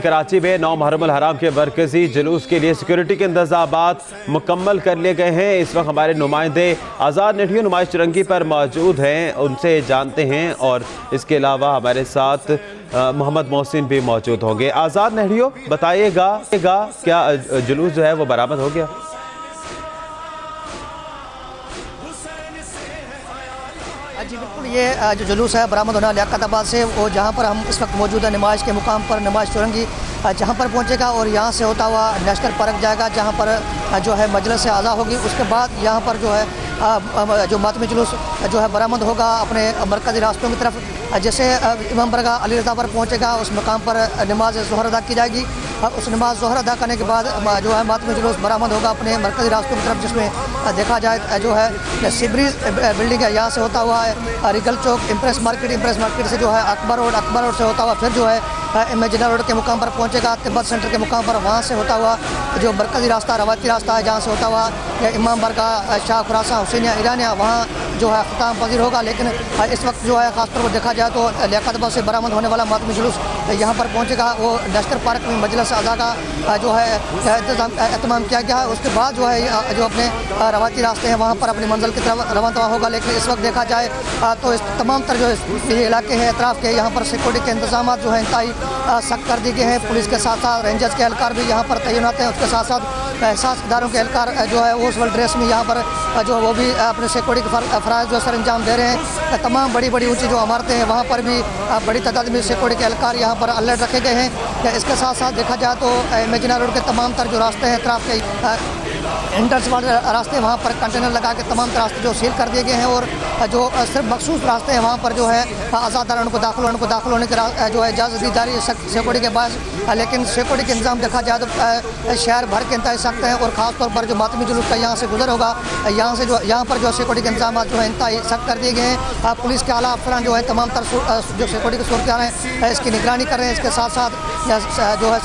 कराची में 9 मुहर्रम हराम के मरकजी जुलूस के लिए सिक्योरिटी के इंतजामात मुकम्मल कर लिए गए हैं। इस वक्त हमारे नुमाइंदे आज़ाद नेठियो नुमाइश चुरंगी पर मौजूद हैं, उनसे जानते हैं। और इसके अलावा हमारे साथ मोहम्मद मोहसिन भी मौजूद होंगे। आज़ाद नेठियो, बताइएगा क्या जुलूस जो है वो बरामद हो गया? जी बिल्कुल, ये जो जुलूस है बरामद होना लियाकताबाद से, वो जहाँ पर हम इस वक्त मौजूद है नुमाइश के मुकाम पर नुमाइश चुरंगी जहाँ पर पहुँचेगा और यहाँ से होता हुआ नेशनल पार्क जाएगा, जहाँ पर जो है मजलिस आज़ा होगी। उसके बाद यहाँ पर जो है जो मातमी जुलूस जो है बरामद होगा अपने मरकज़ी रास्तों की तरफ। जैसे इमाम बारगाह अली रज़ा पर पहुँचेगा, उस मकाम पर नमाज ज़ोहर अदा की जाएगी। उस नमाज ज़ोहर अदा करने के बाद जो है मातमी जुलूस बरामद होगा अपने मरकज़ी रास्तों की तरफ, जिसमें देखा जाए जो है सिब्रीज बिल्डिंग है, यहाँ से होता हुआ है रिगल चौक, इम्प्रेस मार्केट से जो है अकबर रोड से होता हुआ फिर जो है इमेजिना रोड के मुकाम पर पहुँचेगा, तिब्बत सेंटर के मुकाम पर। वहाँ से होता हुआ जो मरकज़ी रास्ता रवायती रास्ता है, जहाँ से होता हुआ इमाम बारगाह शाह खुरासा हुसैनिया ईरानिया, वहाँ जो है ख़िताम पजीर होगा। लेकिन इस वक्त जो है ख़ासतौर पर देखा जाए तो लियाकताबाद से बरामद होने वाला मातमी जुलूस यहाँ पर पहुँचेगा। वो नेशनल पार्क में मजलिस आज़ा का जो है एहतमाम किया गया है। उसके बाद जो है जो अपने रवायती रास्ते हैं वहाँ पर अपनी मंजिल की तरफ रवाना होगा। लेकिन इस वक्त देखा जाए तो इस तमाम तर जो इलाके हैं अतराफ़ के, यहाँ पर सिक्योरिटी के इंतजाम जो है इंतहाई सख्त कर दिए गए हैं। पुलिस के साथ साथ रेंजर्स के एहलकार भी यहाँ पर तैनात हैं। उसके साथ साथ एहसास इदारों के एहलकार जो है वो सिविल ड्रेस में यहाँ पर जो वो भी अपने सिक्योरिटी के फ़राइज़ जो सर अंजाम दे रहे हैं। तमाम बड़ी बड़ी ऊँची जो इमारतें हैं वहाँ पर भी बड़ी तादाद में सिक्योरिटी के एहलकार यहाँ पर अलर्ट रखे गए हैं। इसके साथ साथ देखा जाए तो इमेजिना रोड के तमाम तर जो रास्ते हैं अतराफ़ के एंट्रेंस वाले रास्ते, वहाँ पर कंटेनर लगा के तमाम रास्ते जो सील कर दिए गए हैं। और जो सिर्फ मखसूस रास्ते हैं वहाँ पर जो है आज़ादारान को दाखिल होने की जो है इजाज़त दी जा रही है सिक्योरिटी के पास। लेकिन सिक्योरिटी के इंतजाम देखा जाए तो शहर भर के इंतहाई सख्त हैं। और ख़ास तौर पर जो मातमी जुलूस का यहाँ से गुजर होगा, यहाँ पर जो सिक्योरिटी के इंतजाम जो है इंतहाई सख्त कर दिए गए हैं। पुलिस के आला अफसरान जो है तमाम तर जो सिक्योरिटी की सूरत है इसकी निगरानी कर रहे हैं। इसके साथ साथ जो है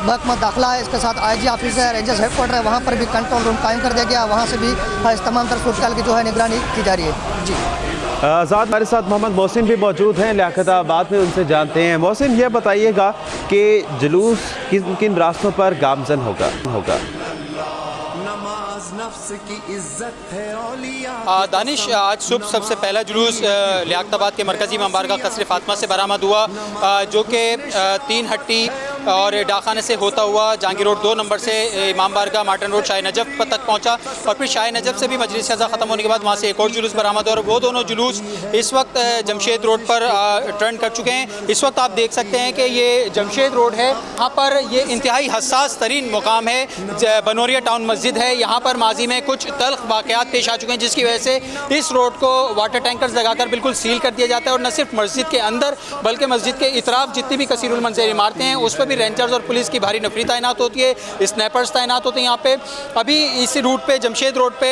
महकमा दाखिला है, इसके साथ IG ऑफिस है, रेंजर्स हेडक्वार्टर है, वहाँ पर भी कंट्रोल रूम कायम कर दिया गया। वहाँ से भी इस तमाम तर सूरत की जो है निगरानी की जा रही है। जी आज़ाद, हमारे साथ मोहम्मद मोहसिन भी मौजूद हैं लियाकताबाद में, उनसे जानते हैं। मोहसिन, ये बताइएगा कि जुलूस किन किन रास्तों पर गामज़न होगा? दानिश, आज सुबह सबसे पहला जुलूस लियाकताबाद के मरकज़ी इमाम बारगाह कसर फ़ातिमा से बरामद हुआ, जो कि 3 हट्टी और डाखाने से होता हुआ जहांगीर रोड 2 नंबर से इमाम बारगाह मार्टन रोड शाह नजफ़ तक पहुंचा। और फिर शाह नजफ़ से भी मजलिस आज़ा ख़त्म होने के बाद वहां से एक और जुलूस बरामद और वो दोनों जुलूस इस वक्त जमशेद रोड पर टर्न कर चुके हैं। इस वक्त आप देख सकते हैं कि ये जमशेद रोड है, यहाँ पर ये इंतहाई हसास तरीन मुकाम है। बनोरिया टाउन मस्जिद है, यहाँ पर माजी में कुछ तल्ख वाक़यात पेश आ चुके हैं, जिसकी वजह से इस रोड को वाटर टैंकर्स लगाकर बिल्कुल सील कर दिया जाता है। और न सिर्फ मस्जिद के अंदर बल्कि मस्जिद के इतराफ़ जितनी भी कसीरुल मंज़र इमारतें हैं उस पर भी रेंजर्स और पुलिस की भारी नफरी तैनात होती है, स्नैपर्स तैनात होते हैं यहाँ पे। अभी इसी रूट पे जमशेद रोड पे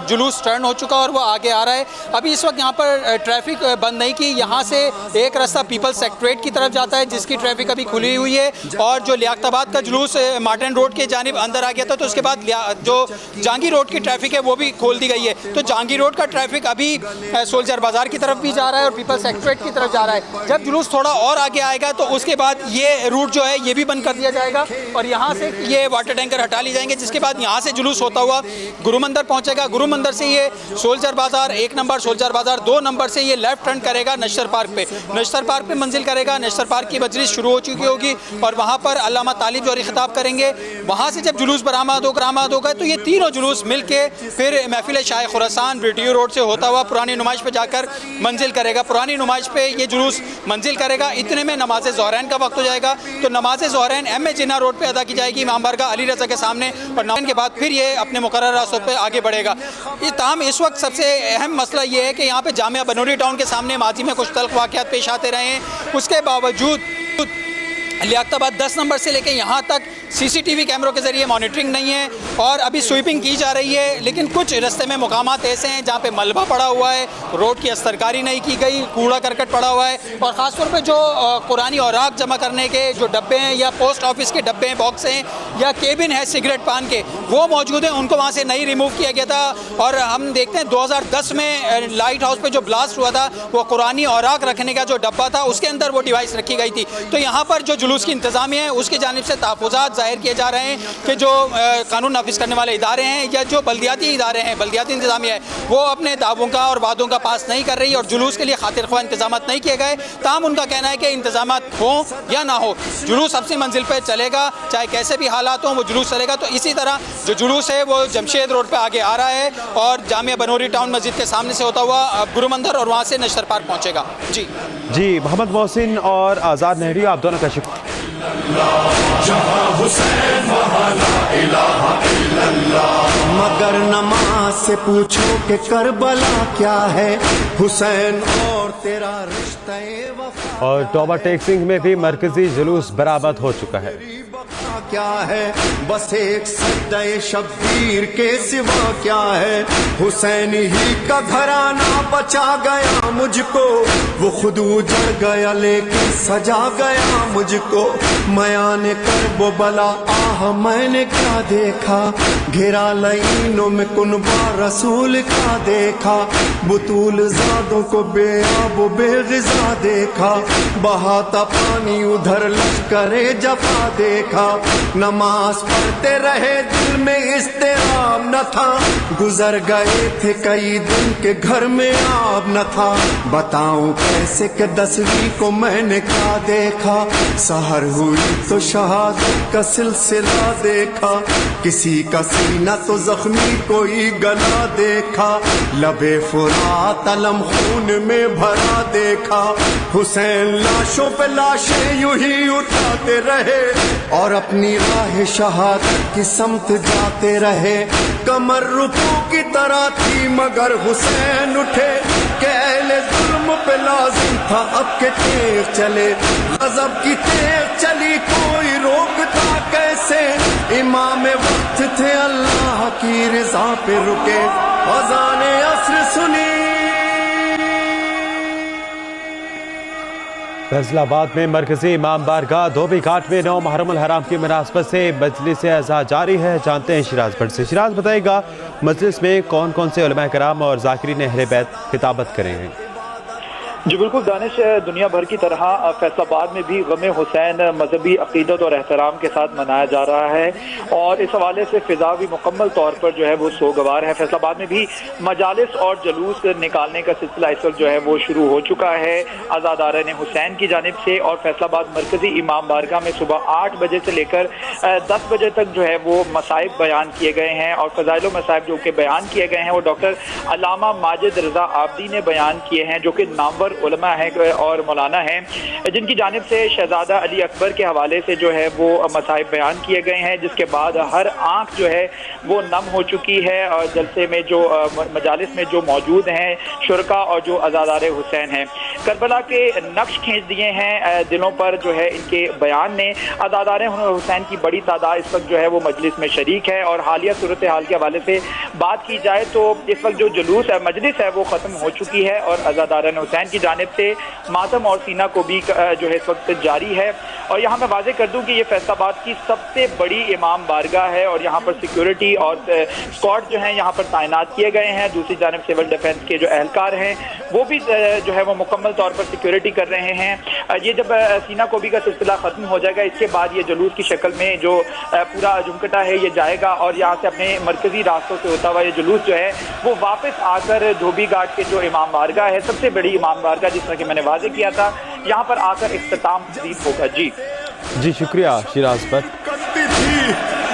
जुलूस टर्न हो चुका और वो आगे आ रहा है। अभी इस वक्त यहाँ पर ट्रैफिक बंद नहीं की, यहाँ से एक रास्ता पीपल्स सेक्रेटरीट की तरफ जाता है जिसकी ट्रैफिक अभी खुली हुई है। और जो लियाकताबाद का जुलूस मार्टन रोड के जानिब अंदर आ गया था, तो उसके बाद जो जहांगीर रोड की ट्रैफिक है वो भी खोल दी गई है। तो जहांगीर रोड का ट्रैफिक अभी सोल्जर बाजार की तरफ भी जा रहा है और पीपल्स सेक्रेटरीट की तरफ जा रहा है। जब जुलूस थोड़ा और आगे आएगा तो उसके बाद ये रूट जो है ये भी बंद कर दिया जाएगा और यहाँ से ये वाटर टैंकर हटा लिए जाएंगे, जिसके बाद यहाँ से जुलूस होता हुआ गुरु मंदिर पहुँचेगा। गुरु मंदिर से ये सोल्जर बाजार 1 नंबर, सोल्जर बाजार 2 नंबर से ये लेफ्ट टर्न करेगा नश्तर पार्क पे। नश्तर पार्क पे मंजिल करेगा। नश्तर पार्क की मजलिस शुरू हो चुकी होगी और वहाँ पर अल्लामा तालिब जौहरी खिताब करेंगे। वहाँ से जब जुलूस बरामद होगा तो ये तीनों जुलूस मिल के फिर महफिल शाह खुरासान BTO रोड से होता हुआ पुरानी नुमाइश पे जाकर मंजिल करेगा। पुरानी नुमाइश पे ये जुलूस मंजिल करेगा। इतने में नमाज ज़ोहरैन का वक्त हो जाएगा, तो नमाज ज़ोहरैन इमेजिना रोड पे अदा की जाएगी इमाम बारगाह अली रज़ा के सामने। और नमाज के बाद फिर ये अपने मुकर्रर रास्तों पे आगे बढ़ेगा। ताहम इस वक्त सबसे अहम मसला ये है कि यहाँ पे जामिया बनोरी टाउन के सामने माजी में कुछ तल्ख वाक़यात पेश आते रहे हैं, उसके बावजूद लियाकताबाद 10 नंबर से लेकर यहाँ तक CCTV कैमरों के ज़रिए मॉनिटरिंग नहीं है और अभी स्वीपिंग की जा रही है, लेकिन कुछ रास्ते में मुकामात ऐसे हैं जहाँ पे मलबा पड़ा हुआ है, रोड की असरकारी नहीं की गई, कूड़ा करकट पड़ा हुआ है और ख़ासतौर पे जो कुरानी औराक जमा करने के जो डब्बे हैं या पोस्ट ऑफिस के डब्बे हैं, बॉक्स हैं या केबिन है सिगरेट पान के, वो मौजूद हैं, उनको वहाँ से नहीं रिमूव किया गया था। और हम देखते हैं 2010 में लाइट हाउस पे जो ब्लास्ट हुआ था वो कुरानी औराक रखने का जो डब्बा था उसके अंदर वो डिवाइस रखी गई थी। तो यहाँ पर जो जुलूस की इंतज़ामिया है उसकी जानिब से तहफ़्फ़ुज़ात ज़ाहिर किए जा रहे हैं कि जो कानून नाफिज करने वाले इदारे हैं या जो बल्दियाती इदारे हैं, बल्दियाती इंतज़ामिया है, वो अपने दावों का और वादों का पास नहीं कर रही और जुलूस के लिए खातिर ख्वाह इंतजाम नहीं किए गए। ताहम उनका कहना है कि इंतजाम हों या ना हो, जुलूस अपनी मंजिल पर चलेगा, चाहे कैसे भी हालात हों वो जुलूस चलेगा। तो इसी तरह जो जुलूस है वो जमशेद रोड पर आगे आ रहा है और जामिया बनूरी टाउन मस्जिद के सामने से होता हुआ गुरु मंदिर और वहाँ से नशर पार्क पहुँचेगा। जी मोहम्मद मोहसिन और आज़ाद नहरी, आप दोनों का शुक्रिया। मगर नमाज से पूछो कि करबला क्या है, हुसैन और तेरा रिश्ता वफा और टोबा टेक सिंह में भी मरकजी जुलूस बरामद हो चुका है। क्या है, बस एक सद्दे शब्बीर के सिवा क्या है, हुसैन ही का घराना बचा गया मुझको, वो खुद उजड़ गया लेकिन सजा गया मुझको, मयाने करबो बला आह मैंने क्या देखा, घिरा लाइनों में कुनबा रसूल का देखा, बुतूल ज़ादों को बेआब बेग़िज़ा देखा, बहाता पानी उधर लश्करे जफा देखा, नमाज पढ़ते रहे दिल में इस्तेराब न था, गुजर गए थे कई दिन के घर में आब न था, बताऊं कैसे कि 10वीं को मैंने क्या देखा, सहर हुई तो शहादत का सिलसिला देखा, किसी का सीना तो जख्मी कोई गला देखा, लबे फुरात अलम खून में भरा देखा, हुसैन लाशों पे लाशें यूं ही उठाते रहे और अपनी राह शहादत की समत जाते रहे, कमर रुकू की तरह थी मगर हुसैन उठे, कि अहले जुल्म पे लाजिम था अब के तेग चले, गज़ब की तेग चली कोई रोकता कैसे, इमाम वक्त थे अल्लाह की रज़ा पे रुके, अज़ान अस्र सुनी। फैसलाबाद में मरकजी इमाम बारगाह धोबी घाट में 9 मुहर्रम अल हराम की मुनासबत से मजलिस अज़ा जारी है। जानते हैं शिराज भट्ट से। शिराज बताएगा मजलिस में कौन कौन से उलमा कराम और ज़ाकिरीन अहले बैत खिताबत करेंगे। जी बिल्कुल दानिश, दुनिया भर की तरह फैसलाबाद में भी गम हुसैन मजहबी अकीदत और एहतराम के साथ मनाया जा रहा है और इस हवाले से फ़िज़ा भी मुकम्मल तौर पर जो है वो सोगवार है। फैसलाबाद में भी मजालिस और जलूस निकालने का सिलसिला इस वक्त जो है वो शुरू हो चुका है अज़ादारान हुसैन की जानिब से और फैसलाबाद मरकज़ी इमाम बारगाह में सुबह 8 बजे से लेकर 10 बजे तक जो है वो मसाइब बयान किए गए हैं और फ़ज़ाइल मसाइब जो कि बयान किए गए हैं वो डॉक्टर अल्लामा माजिद रज़ा आबदी ने बयान किए हैं, जो कि नामवर उलमा है और मौलाना हैं, जिनकी जानिब से शहजादा अली अकबर के हवाले से जो है वो मसाइब बयान किए गए हैं, जिसके बाद हर आंख जो है वो नम हो चुकी है और जलसे में जो मजालिस में जो मौजूद हैं शुरका और जो अज़ादार हुसैन हैं, करबला के नक्श खींच दिए हैं दिलों पर जो है इनके बयान ने। अज़ादार हुसैन की बड़ी तादाद इस वक्त जो है वो मजलिस में शरीक है और हालिया सूरत हाल के हवाले से बात की जाए तो इस वक्त जो जुलूस है मजलिस है वो ख़त्म हो चुकी है और अज़ादार हुसैन की जानिब से मातम और सीना को भी जो है इस वक्त जारी है। और यहाँ मैं वाज़ेह कर दूँ कि ये फैसलाबाद की सबसे बड़ी इमाम बारगाह है और यहाँ पर सिक्योरिटी और स्क्वाड जो है यहाँ पर तैनात किए गए हैं। दूसरी जानिब सिविल डिफेंस के जो एहलकार हैं वो भी जो है वो मुकम्मल तौर पर सिक्योरिटी कर रहे हैं। ये जब सीना कोबी का सिलसिला ख़त्म हो जाएगा इसके बाद ये जुलूस की शक्ल में जो पूरा झुमकटा है ये जाएगा और यहाँ से अपने मरकज़ी रास्तों से होता हुआ ये जुलूस जो है वो वापस आकर धोबी घाट के जो इमाम बारगाह है, सबसे बड़ी इमाम बारगाह जिस तरह कि मैंने वाज़ेह किया था, यहाँ पर आकर इख्तिताम पज़ीर होगा। जी शुक्रिया शिराज पर।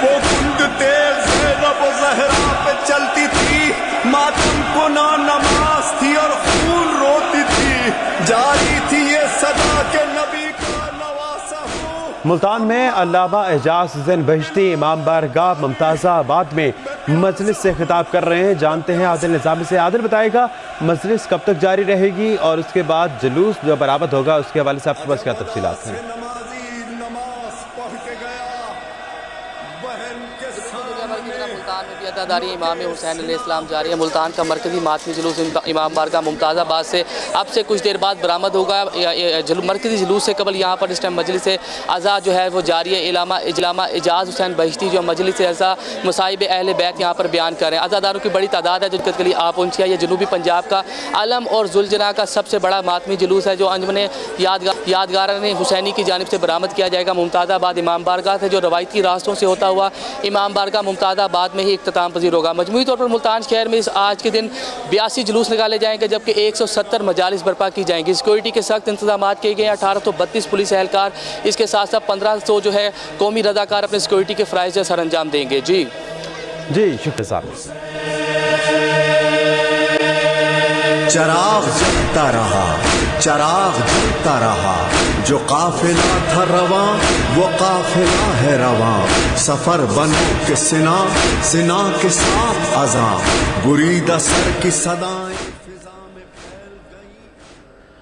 वो कुंद तेज ज़ैनब व ज़हरा पे चलती थी, मातम को ना नमाज थी और खून रोती थी, जारी थी ये सदा के नबी का नवासा हो। मुल्तान में अल्लामा एजाज हुसैन बहिश्ती इमाम बारगाह मुमताज़ा आबाद में मजलिस से खिताब कर रहे हैं। जानते हैं आदिल निज़ामी से। आदिल बताएगा मजलिस कब तक जारी रहेगी और उसके बाद जुलूस जो बरामद होगा उसके हवाले से आपके पास क्या तफसीलात हैं। عزاداری امام حسین علیہ السلام جاری ہے. ملتان کا مرکزی ماتمی جلوس امام بارگاہ ممتاز آباد سے اب سے کچھ دیر بعد برآمد ہوگا. مرکزی جلوس سے قبل یہاں پر اس ٹائم مجلس عزا جو ہے وہ جاری ہے. علامہ اعجاز حسین بہشتی جو مجلس عزا مصائب اہل بیت یہاں پر بیان کر رہے ہیں. عزاداروں کی بڑی تعداد ہے جو کے لیے آپ پہنچی ہے. یہ جنوبی پنجاب کا علم اور ذوالجناح کا سب سے بڑا ماتمی جلوس ہے جو انجمن یادگاران حسینی کی جانب سے برآمد کیا جائے گا. ممتاز آباد امام بارگاہ سے جو روایتی راستوں سے ہوتا ہوا امام بارگاہ ممتاز آباد میں ہی اختتام پذیر ہوگا. مجموعی طور پر ملتان شہر میں آج کے دن 82 جلوس نکالے جائیں گے جبکہ 170 مجالس برپا کی جائیں گی. سیکورٹی کے سخت انتظامات کیے گئے ہیں. 1832 پولیس اہلکار اس کے ساتھ ساتھ 1500 جو ہے قومی رضاکار اپنے سیکورٹی کے فرائض سر انجام دیں گے. جی شکریہ صاحب. چراغ جلتا رہا چراغ جلتا رہا جو قافلہ تھا رواں وہ قافلہ ہے رواں. سفر بنو کہ سنا کے ساتھ اذاں بریدہ سر کی صدائیں